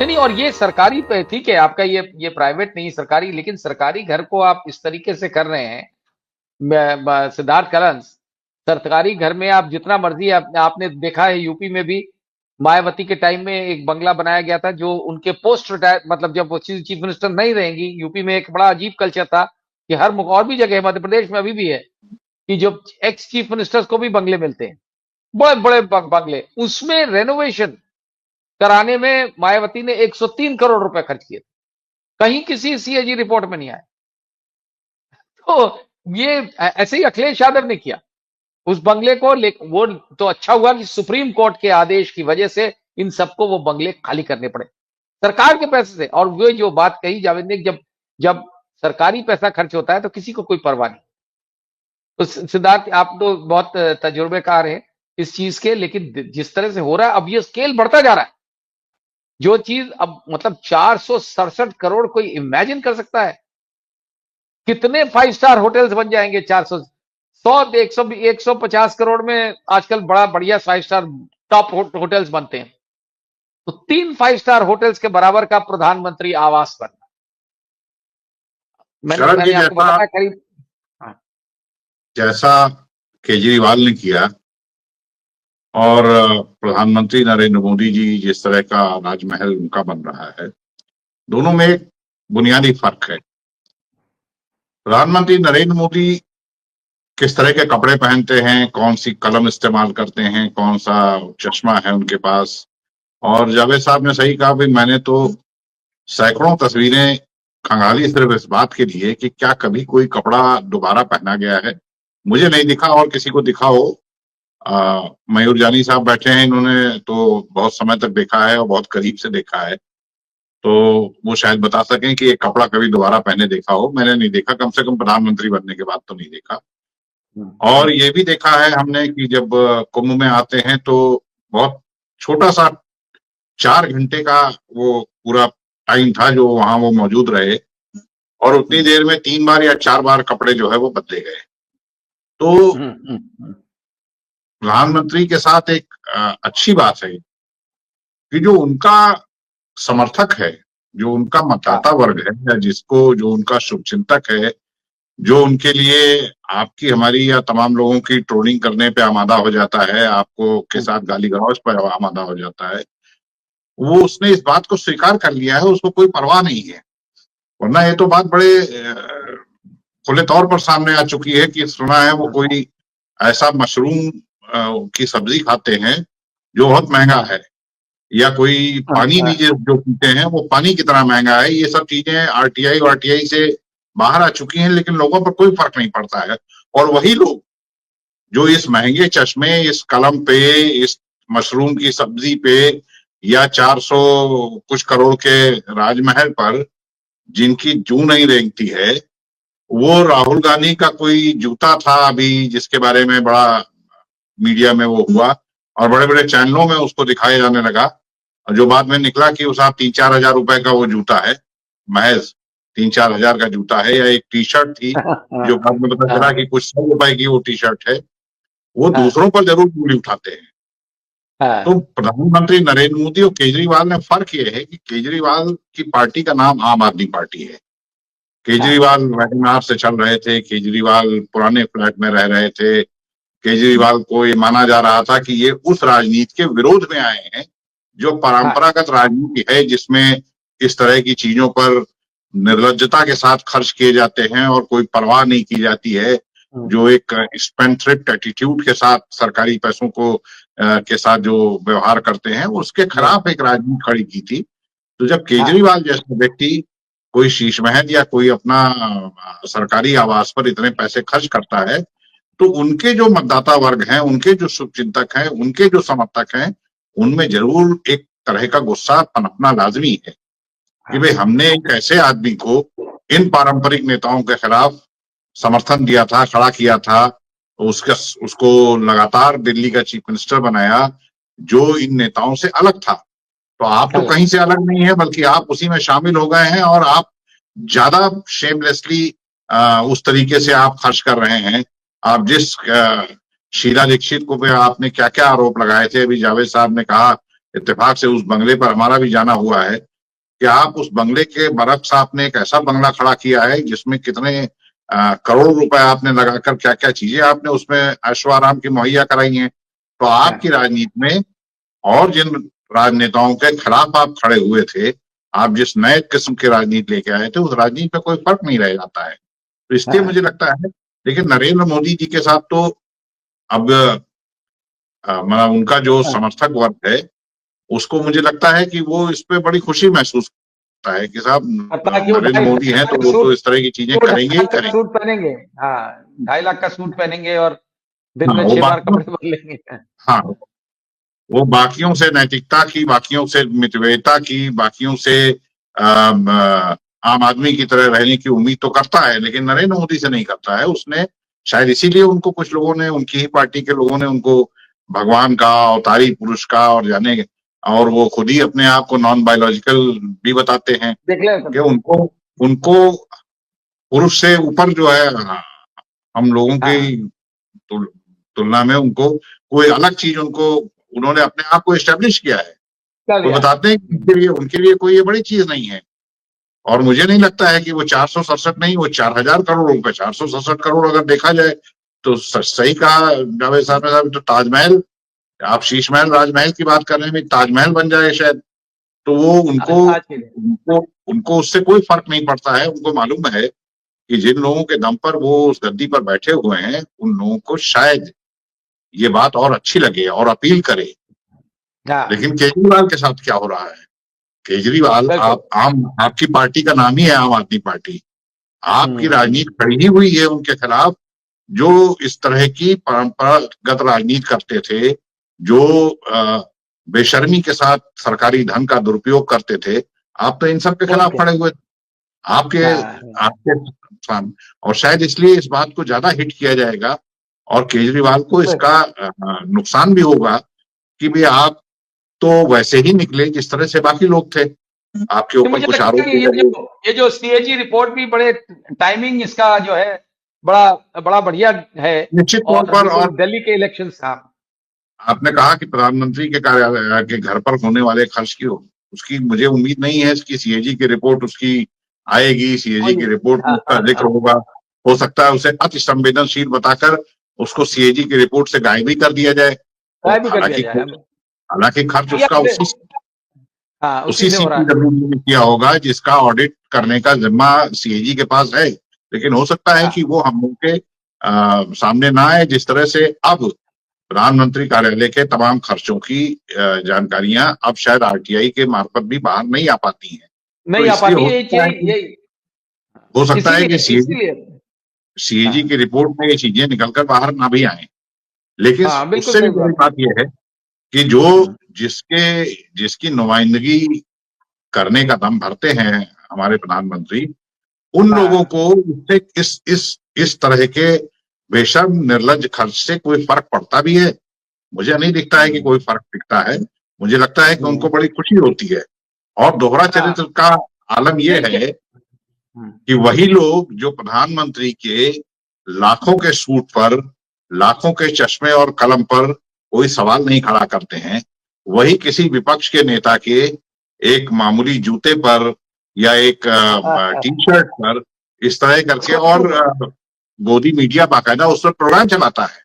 नहीं, और ये सरकारी पे ठीक है, आपका ये प्राइवेट नहीं सरकारी, लेकिन सरकारी घर को आप इस तरीके से कर रहे हैं। सिद्धार्थ करंस, सरकारी घर में आप जितना मर्जी आपने देखा है यूपी में भी मायावती के टाइम में एक बंगला बनाया गया था जो उनके पोस्ट रिटायर, मतलब जब वो चीफ मिनिस्टर नहीं रहेंगी, यूपी में एक बड़ा अजीब कल्चर था कि हर और भी जगह मध्य प्रदेश में अभी भी है कि जो एक्स चीफ मिनिस्टर्स को भी बंगले मिलते हैं, बड़े बड़े बंगले, उसमें रेनोवेशन कराने में मायावती ने 103 करोड़ रुपए खर्च किए, कहीं किसी सीएजी रिपोर्ट में नहीं आया। तो ये ऐसे ही अखिलेश यादव ने किया उस बंगले को, वो तो अच्छा हुआ कि सुप्रीम कोर्ट के आदेश की वजह से इन सबको वो बंगले खाली करने पड़े सरकार के पैसे से। और वो जो बात कही जावेद ने, जब जब सरकारी पैसा खर्च होता है तो किसी को कोई परवाह नहीं। तो सिद्धार्थ, आप तो बहुत तजुर्बेकार हैं इस चीज के, लेकिन जिस तरह से हो रहा है अब ये स्केल बढ़ता जा रहा है। जो चीज अब मतलब 467 करोड़ कोई इमेजिन कर सकता है? कितने 5 स्टार होटल्स बन जाएंगे? 400, 100, 100, 150 करोड़ में आजकल बड़ा बढ़िया 5 स्टार टॉप होटल्स बनते हैं। तो 3 5 स्टार होटल्स के बराबर का प्रधानमंत्री आवास बनना, मैंने आपको बताया करीब। जैसा केजरीवाल ने किया और प्रधानमंत्री नरेंद्र मोदी जी जिस तरह का राजमहल उनका बन रहा है, दोनों में एक बुनियादी फर्क है। प्रधानमंत्री नरेंद्र मोदी किस तरह के कपड़े पहनते हैं, कौन सी कलम इस्तेमाल करते हैं, कौन सा चश्मा है उनके पास। और जावेद साहब ने सही कहा, भाई मैंने तो सैकड़ों तस्वीरें खंगाली सिर्फ इस बात के लिए कि क्या कभी कोई कपड़ा दोबारा पहना गया है। मुझे नहीं दिखा, और किसी को दिखा हो। मयूर जानी साहब बैठे हैं, इन्होंने तो बहुत समय तक देखा है और बहुत करीब से देखा है, तो वो शायद बता सकें कि ये कपड़ा कभी दोबारा पहने देखा हो। मैंने नहीं देखा, कम से कम प्रधानमंत्री बनने के बाद तो नहीं देखा। और ये भी देखा है हमने कि जब कुंभ में आते हैं तो बहुत छोटा सा 4 घंटे का वो पूरा टाइम था जो वहां वो मौजूद रहे, और उतनी देर में 3 बार या 4 बार कपड़े जो है वो बदले गए। तो प्रधानमंत्री के साथ एक अच्छी बात है कि जो उनका समर्थक है, जो उनका मतदाता वर्ग है, या जिसको जो उनका शुभचिंतक है, जो उनके लिए आपकी हमारी या तमाम लोगों की ट्रोलिंग करने पे आमादा हो जाता है, आपको के साथ गाली गलौज पर आमादा हो जाता है, वो उसने इस बात को स्वीकार कर लिया है, उसको कोई परवाह नहीं है। वरना ये तो बात बड़े खुले तौर पर सामने आ चुकी है कि सुना है वो कोई ऐसा मशरूम की सब्जी खाते हैं जो बहुत महंगा है, या कोई पानी भी जो पीते हैं वो पानी कितना महंगा है। ये सब चीजें आरटीआई से बाहर आ चुकी हैं, लेकिन लोगों पर कोई फर्क नहीं पड़ता है। और वही लोग जो इस महंगे चश्मे, इस कलम पे, इस मशरूम की सब्जी पे, या 400 कुछ करोड़ के राजमहल पर जिनकी जू नहीं रेंगती है, वो राहुल गांधी का कोई जूता था अभी जिसके बारे में बड़ा मीडिया में वो हुआ और बड़े बड़े चैनलों में उसको दिखाया जाने लगा, और जो बाद में निकला कि उस आप 3-4 हजार रुपए का वो जूता है, महज 3-4 हजार का जूता है। या एक टी शर्ट थी जो बाद में पता चला कि कुछ 100 रुपए की वो टी शर्ट है। वो दूसरों पर जरूर उंगली उठाते हैं। तो प्रधानमंत्री नरेंद्र मोदी और केजरीवाल में फर्क ये है कि केजरीवाल की पार्टी का नाम आम आदमी पार्टी है। केजरीवाल वैगनार से चल रहे थे, केजरीवाल पुराने फ्लैट में रह रहे थे, केजरीवाल को ये माना जा रहा था कि ये उस राजनीति के विरोध में आए हैं जो परंपरागत राजनीति है, जिसमें इस तरह की चीजों पर निर्लज्जता के साथ खर्च किए जाते हैं और कोई परवाह नहीं की जाती है, जो एक स्पेंडथ्रिफ्ट एटीट्यूड के साथ सरकारी पैसों को के साथ जो व्यवहार करते हैं, उसके खिलाफ एक राजनीति खड़ी की थी। तो जब केजरीवाल जैसा व्यक्ति कोई शीश महल या कोई अपना सरकारी आवास पर इतने पैसे खर्च करता है, तो उनके जो मतदाता वर्ग हैं, उनके जो शुभचिंतक हैं, उनके जो समर्थक हैं, उनमें जरूर एक तरह का गुस्सा पनपना लाजमी है कि भाई हमने एक ऐसे आदमी को इन पारंपरिक नेताओं के खिलाफ समर्थन दिया था, खड़ा किया था, उसको लगातार दिल्ली का चीफ मिनिस्टर बनाया जो इन नेताओं से अलग था। तो आप तो कहीं से अलग नहीं है, बल्कि आप उसी में शामिल हो गए हैं, और आप ज्यादा शेमलेसली उस तरीके से आप खर्च कर रहे हैं। आप जिस शीला दीक्षित को पे आपने क्या क्या आरोप लगाए थे, अभी जावेद साहब ने कहा इत्तेफाक से उस बंगले पर हमारा भी जाना हुआ है, कि आप उस बंगले के बरक्स आपने एक ऐसा बंगला खड़ा किया है जिसमें कितने करोड़ रुपए आपने लगाकर क्या क्या चीजें आपने उसमें ऐशो आराम की मुहैया कराई हैं। तो आपकी राजनीति में और जिन राजनेताओं के खिलाफ आप खड़े हुए थे, आप जिस नए किस्म की राजनीति लेके आए थे, उस राजनीति में कोई फर्क नहीं रह जाता है। तो इसलिए मुझे लगता है, लेकिन नरेंद्र मोदी जी के साथ तो अब मतलब उनका जो समर्थक वर्ग है, उसको मुझे लगता है कि वो इस पे बड़ी खुशी महसूस करता है कि साहब नरेंद्र मोदी हैं तो वो तो इस तरह की चीजें करेंगे ही करेंगे। सूट पहनेंगे, हाँ 2.5 लाख का सूट पहनेंगे और दिन में 6 बार कपड़े बदल लेंगे। हाँ, वो बाकियों से नैतिकता की, बाकियों से मितव्ययिता की, बाकियों से आम आदमी की तरह रहने की उम्मीद तो करता है, लेकिन नरेंद्र मोदी से नहीं करता है। उसने शायद इसीलिए उनको कुछ लोगों ने, उनकी ही पार्टी के लोगों ने उनको भगवान का, अवतारी पुरुष का और जाने, और वो खुद ही अपने आप को नॉन बायोलॉजिकल भी बताते हैं कि उनको पुरुष से ऊपर जो है हम लोगों की तुलना में उनको कोई अलग चीज, उन्होंने अपने आप को एस्टेब्लिश किया है। वो बताते हैं कि उनके लिए कोई ये बड़ी चीज नहीं है। और मुझे नहीं लगता है कि वो 467 नहीं, वो 4000 करोड़ रुपए, 467 करोड़ अगर देखा जाए तो सही कहा जावेद साहब ने। तो ताजमहल, आप शीश महल राजमहल की बात कर रहे हैं, ताजमहल बन जाए शायद, तो वो उनको उससे कोई फर्क नहीं पड़ता है। उनको मालूम है कि जिन लोगों के दम पर वो उस गद्दी पर बैठे हुए हैं, उन लोगों को शायद ये बात और अच्छी लगे और अपील करे। लेकिन केजरीवाल के साथ क्या हो रहा है? केजरीवाल, आपकी पार्टी का नाम ही है आम आदमी पार्टी, आपकी राजनीति खड़ी ही हुई है उनके खिलाफ, जो इस तरह की परंपरागत राजनीति करते थे, जो बेशर्मी के साथ सरकारी धन का दुरुपयोग करते थे। आप तो इन सब के खिलाफ खड़े हुए आपके और शायद इसलिए इस बात को ज्यादा हिट किया जाएगा और केजरीवाल को इसका नुकसान भी होगा कि भाई आप तो वैसे ही निकले जिस तरह से बाकी लोग थे। आपके ऊपर कुछ आरोप, ये जो सीएजी रिपोर्ट भी बड़े टाइमिंग इसका जो है बड़ा बढ़िया है निश्चित तौर पर। और दिल्ली के इलेक्शन, आपने कहा कि प्रधानमंत्री के कार्यालय के घर पर होने वाले खर्च की, उसकी मुझे उम्मीद नहीं है कि सीएजी की रिपोर्ट उसकी आएगी। सीएजी की रिपोर्ट में उसका जिक्र होगा, हो सकता है उसे अति संवेदनशील बताकर उसको सीएजी की रिपोर्ट से गायब भी कर दिया जाए। हालांकि खर्च उसका उसी सीपीडब्ल्यू ने किया होगा जिसका ऑडिट करने का जिम्मा सीएजी के पास है। लेकिन हो सकता है कि वो हम लोग के सामने ना आए, जिस तरह से अब प्रधानमंत्री कार्यालय के तमाम खर्चों की जानकारियां अब शायद आरटीआई के मार्फत भी बाहर नहीं आ पाती हैं। नहीं आ पाती। हो सकता है कि सीएजी की रिपोर्ट में ये चीजें निकलकर बाहर ना भी आए। लेकिन उससे भी बड़ी बात यह है कि जो जिसकी नुमाइंदगी करने का दम भरते हैं हमारे प्रधानमंत्री, उन लोगों को इस तरह के बेशर्म निर्लज खर्च से कोई फर्क पड़ता भी है? मुझे नहीं दिखता है कि कोई फर्क दिखता है। मुझे लगता है कि उनको बड़ी खुशी होती है। और दोहरा चरित्र का आलम यह है कि वही लोग जो प्रधानमंत्री के लाखों के सूट पर, लाखों के चश्मे और कलम पर कोई सवाल नहीं खड़ा करते हैं, वही किसी विपक्ष के नेता के एक मामूली जूते पर या एक टी शर्ट पर इस तरह करके, और गोदी मीडिया बाकायदा उस पर प्रोग्राम चलाता है।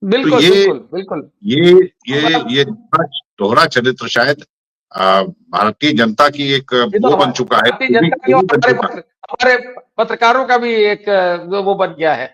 बिल्कुल, तो बिल्कुल। ये दोहरा चरित्र शायद भारतीय जनता की एक वो बन चुका है, हमारे पत्रकारों का भी एक वो बन गया है।